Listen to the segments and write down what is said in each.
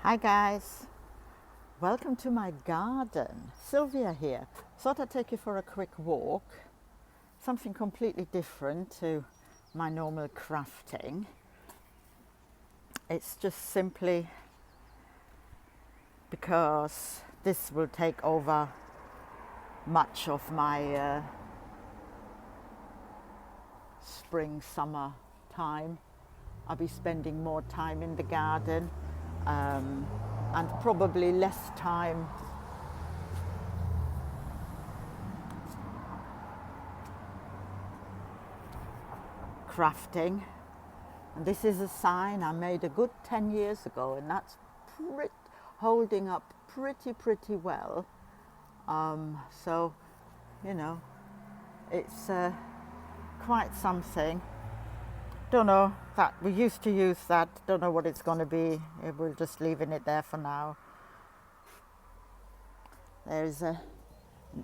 Hi guys, welcome to my garden. Sylvia here. Thought I'd take you for a quick walk. Something completely different to my normal crafting. It's just simply because this will take over much of my spring, summer time. I'll be spending more time in the garden. And probably less time crafting. And this is a sign I made a good 10 years ago, and that's holding up pretty well. So, you know, it's quite something. Don't know that we used to use that. Don't know what it's going to be. We're just leaving it there for now. There's an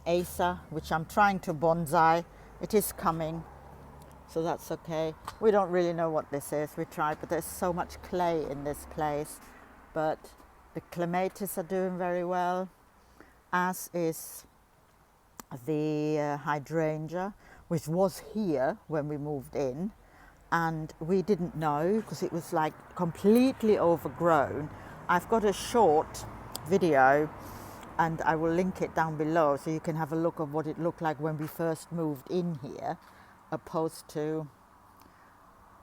Acer which I'm trying to bonsai. It is coming, so that's okay. We don't really know what this is. We tried, but there's so much clay in this place. But the clematis are doing very well, as is the hydrangea, which was here when we moved in. And we didn't know because it was like completely overgrown. I've got a short video and I will link it down below so you can have a look at what it looked like when we first moved in here, opposed to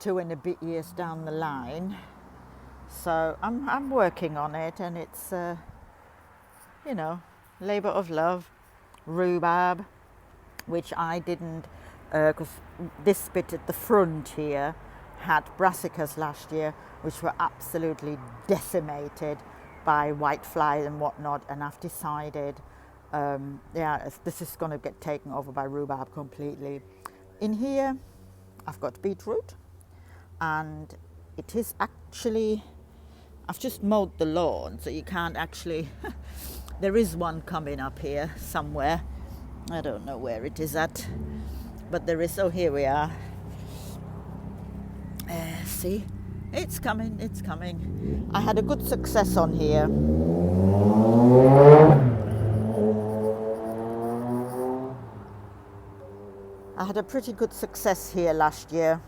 2.5 years down the line. So I'm working on it, and it's labor of love. Rhubarb, which I didn't, because this bit at the front here had brassicas last year, which were absolutely decimated by whitefly and whatnot, and I've decided, this is going to get taken over by rhubarb completely. In here, I've got beetroot, and it is actually, I've just mowed the lawn, so you can't actually, there is one coming up here somewhere. I don't know where it is at, but there is. Oh, here we are. See, it's coming. I had a good success on here. I had a pretty good success here last year,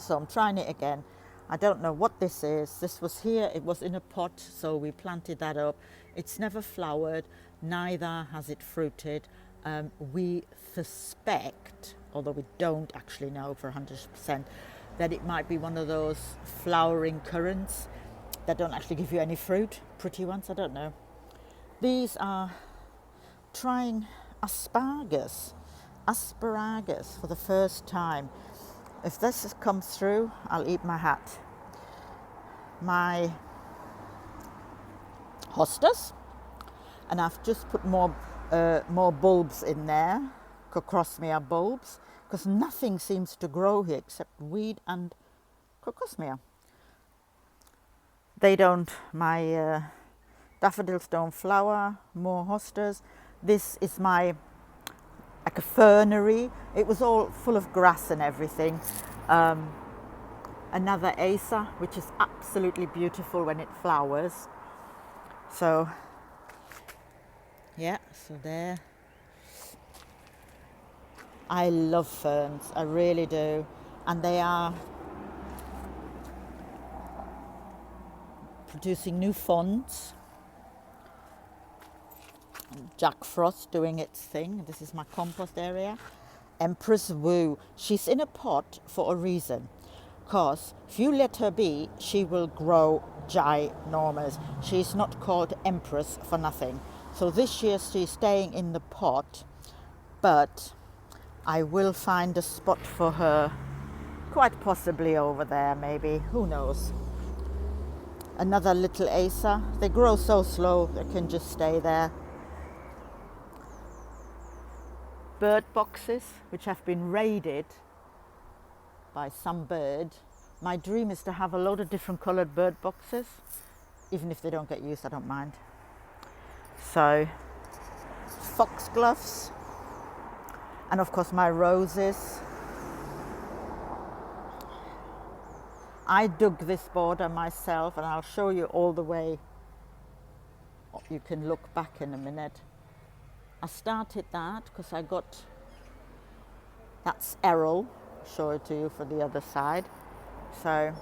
so I'm trying it again. I don't know what this is. This was here, it was in a pot, so we planted that up. It's never flowered, neither has it fruited. We suspect, although we don't actually know for 100%, that it might be one of those flowering currants that don't actually give you any fruit. Pretty ones, I don't know. These are trying asparagus for the first time. If this comes through, I'll eat my hat. My hostas, and I've just put more bulbs in there, Cocosmia bulbs, because nothing seems to grow here except weed and Cocosmia. My daffodils don't flower. More hostas. This is my, like a fernery. It was all full of grass and everything. Another Acer, which is absolutely beautiful when it flowers. So, yeah, so there. I love ferns, I really do. And they are producing new fronds. Jack Frost doing its thing. This is my compost area. Empress Woo. She's in a pot for a reason. Because if you let her be, she will grow ginormous. She's not called Empress for nothing. So this year she's staying in the pot, but I will find a spot for her, quite possibly over there maybe, who knows. Another little Acer. They grow so slow, they can just stay there. Bird boxes, which have been raided by some bird. My dream is to have a load of different coloured bird boxes. Even if they don't get used, I don't mind. So, foxgloves, and of course my roses. I dug this border myself, and I'll show you all the way. You can look back in a minute. I started that because I got, that's Errol, show it to you for the other side. So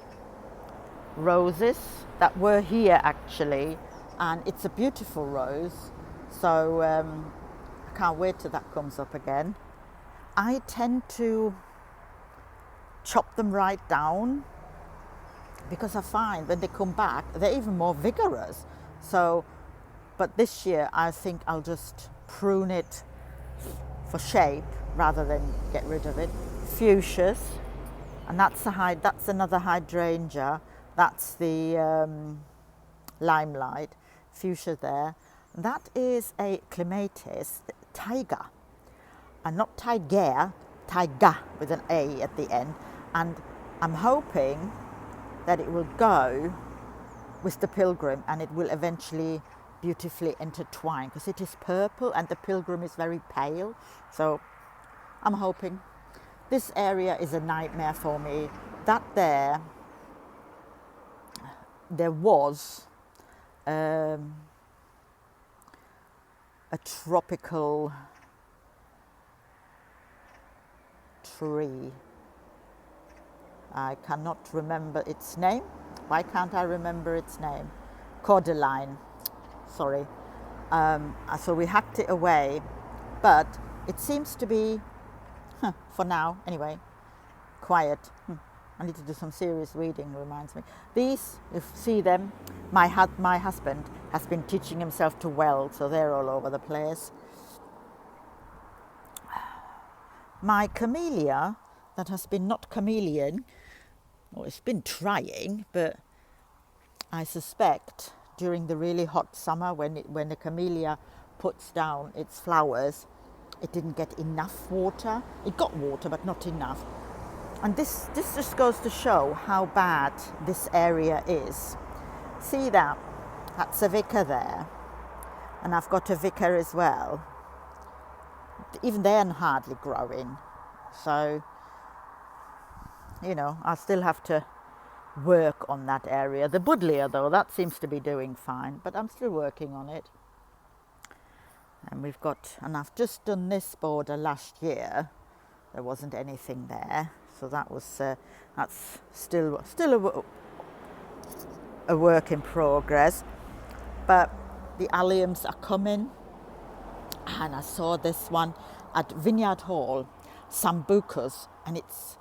roses that were here actually, and it's a beautiful rose. So I can't wait till that comes up again. I tend to chop them right down because I find when they come back, they're even more vigorous. So, but this year I think I'll just prune it for shape rather than get rid of it. Fuchsias, and that's another hydrangea. That's the limelight fuchsia there. That is a clematis tiger, and not tiger, tiger with an A at the end. And I'm hoping that it will go with the pilgrim, and it will eventually beautifully intertwine because it is purple and the pilgrim is very pale. So I'm hoping. This area is a nightmare for me. That there was a tropical tree. I cannot remember its name. Why can't I remember its name? Cordyline. Sorry. So we hacked it away, but it seems to be, for now anyway, quiet. I need to do some serious reading, reminds me. These, if you see them, my husband has been teaching himself to weld, so they're all over the place. My camellia, that has been not chameleon, well, it's been trying, but I suspect during the really hot summer when the camellia puts down its flowers, it didn't get enough water. It got water, but not enough. And this just goes to show how bad this area is. See that? That's a vicar there. And I've got a vicar as well. Even they're hardly growing. So, you know, I still have to work on that area. The buddleia though, that seems to be doing fine, but I'm still working on it. And I've just done this border last year. There wasn't anything there, so that's still a work in progress. But the alliums are coming, and I saw this one at Vineyard Hall, Sambucus, and it's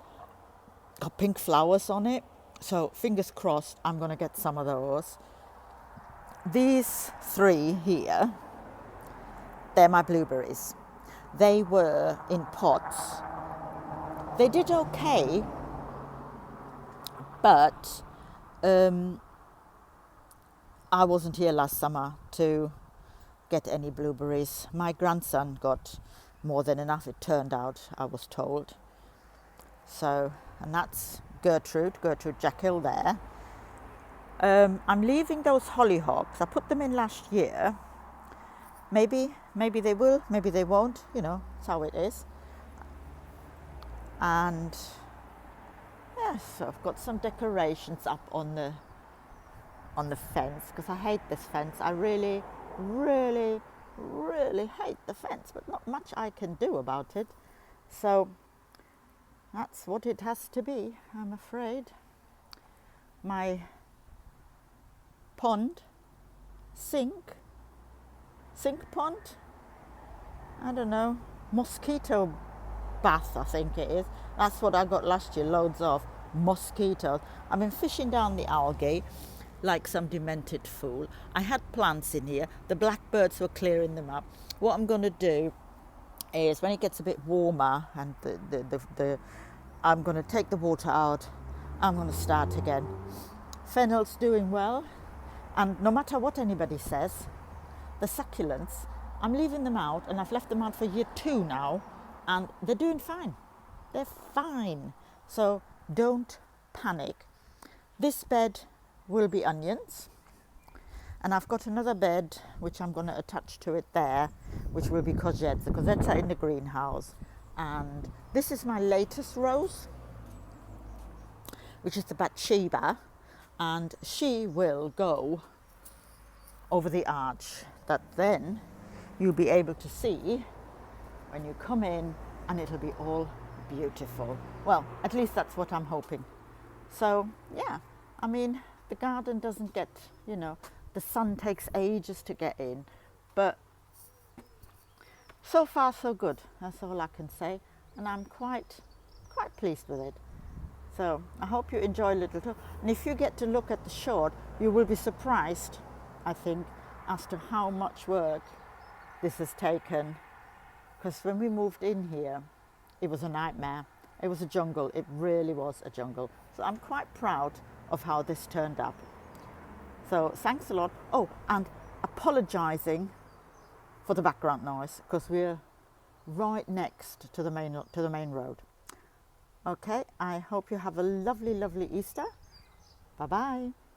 got pink flowers on it. So fingers crossed, I'm going to get some of those. These three here, they're my blueberries. They were in pots. They did okay, but I wasn't here last summer to get any blueberries. My grandson got more than enough, it turned out, I was told. So, and that's Gertrude Jekyll there. I'm leaving those hollyhocks. I put them in last year. Maybe they will, maybe they won't, you know, that's how it is. And yes, so I've got some decorations up on the fence because I hate this fence. I really, really, really hate the fence, but not much I can do about it. So that's what it has to be, I'm afraid. My pond, sink pond, I don't know, mosquito bath I think it is. That's what I got last year, loads of mosquitoes. I've been fishing down the algae like some demented fool. I had plants in here, the blackbirds were clearing them up. What I'm going to do is when it gets a bit warmer and I'm going to take the water out, I'm going to start again. Fennel's doing well, and no matter what anybody says, the succulents, I'm leaving them out, and I've left them out for year 2 now, and they're doing fine. They're fine. So don't panic. This bed will be onions, and I've got another bed which I'm going to attach to it there, which will be courgettes. The courgettes are in the greenhouse, and this is my latest rose. which is the Bathsheba, and she will go over the arch that then you'll be able to see when you come in, and it'll be all beautiful. Well, at least that's what I'm hoping. So yeah, I mean, the garden doesn't get, you know, the sun takes ages to get in, but so far so good. That's all I can say, and I'm quite pleased with it. So I hope you enjoy a little tour. And if you get to look at the short, you will be surprised, I think, as to how much work this has taken. Because when we moved in here, it was a nightmare. It was a jungle. It really was a jungle. So I'm quite proud of how this turned up. So thanks a lot. Oh, and apologising for the background noise, because we're right next to the main road. Okay, I hope you have a lovely, lovely Easter. Bye-bye.